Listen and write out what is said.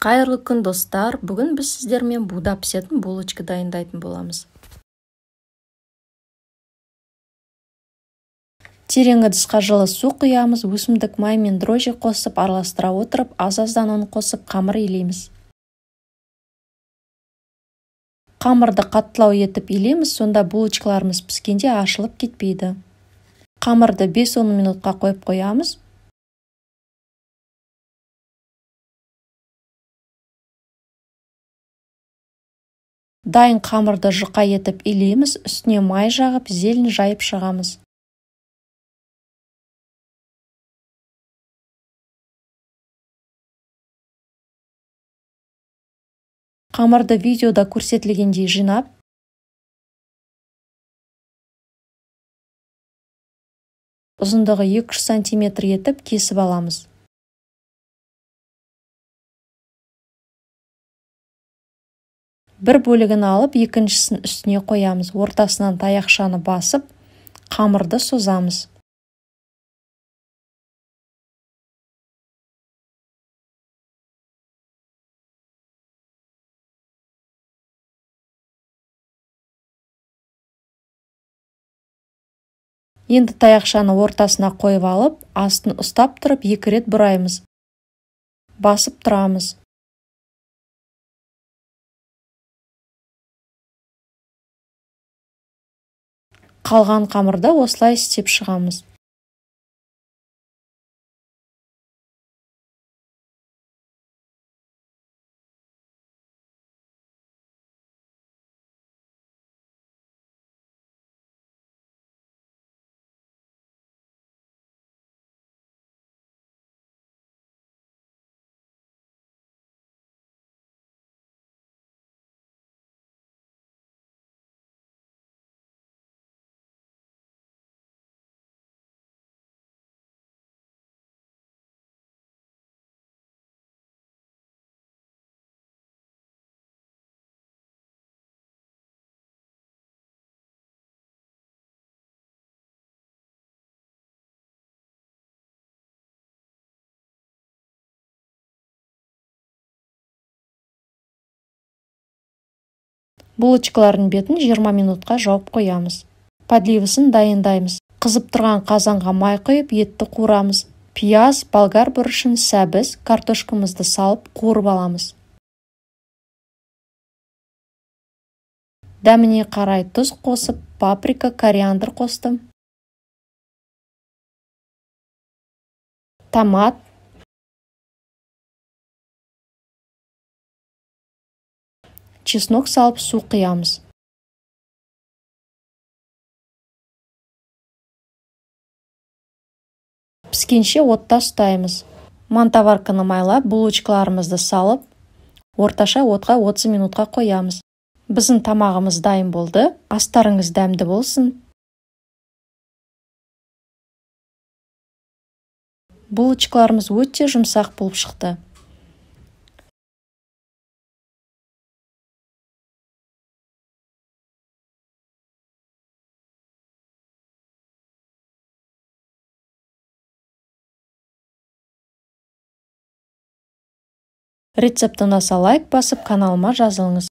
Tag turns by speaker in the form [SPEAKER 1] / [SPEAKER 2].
[SPEAKER 1] Қайырлы күн достар, бүгін біз сіздермен буда пісетін булочка дайындайтын боламыз. Терең ыдысқа жылы су құямыз, өсімдік май мен дрожжи қосып араластыра отырып, аз-аздан ұн қосып қамыр илейміз. Қамырды қаттылау етіп илейміз, сонда булочкаларымыз піскенде ашылып кетпейді. Қамырды 5-10 минутқа қойып қоямыз. Дайын қамырды жұқа етіп илейміз, үстіне май жағып, зелень жайып шығамыз. Қамырды видеода көрсетілгендей жинап, ұзындығы 2-3 см етіп кесіп аламыз. Бір бөлігін алып, екіншісін үстіне қоямыз. Ортасынан таяқшаны басып, қамырды созамыз. Енді таяқшаны ортасына қойып алып, астын ұстап тұрып, 2 рет бұраймыз. Басып тұрамыз. Қалған қамырды осылай істеп шығамыз. Булочкалардың бетін 20 минутқа жауып қоямыз. Подливасын дайындаймыз. Қызып тұрған қазанға май құйып, етті қуырамыз. Пияз, болгар бұрышын, сәбіз, картошкамызды салып қуырып аламыз. Дәміне қарай тұз қосып, паприка, кориандр қостым. Томат, чеснок салып су құямыз. Піскенше отта ұстаймыз. Мантоварканы майлап, булочкаларымызды салып, орташа отқа 30 минутқа қоямыз. Біздің тамағымыз дайын болды. Астарыңыз дәмді болсын. Булочкаларымыз өте жұмсақ болып шықты. Рецепті ұнаса лайк басып, каналыма жазылыңыз.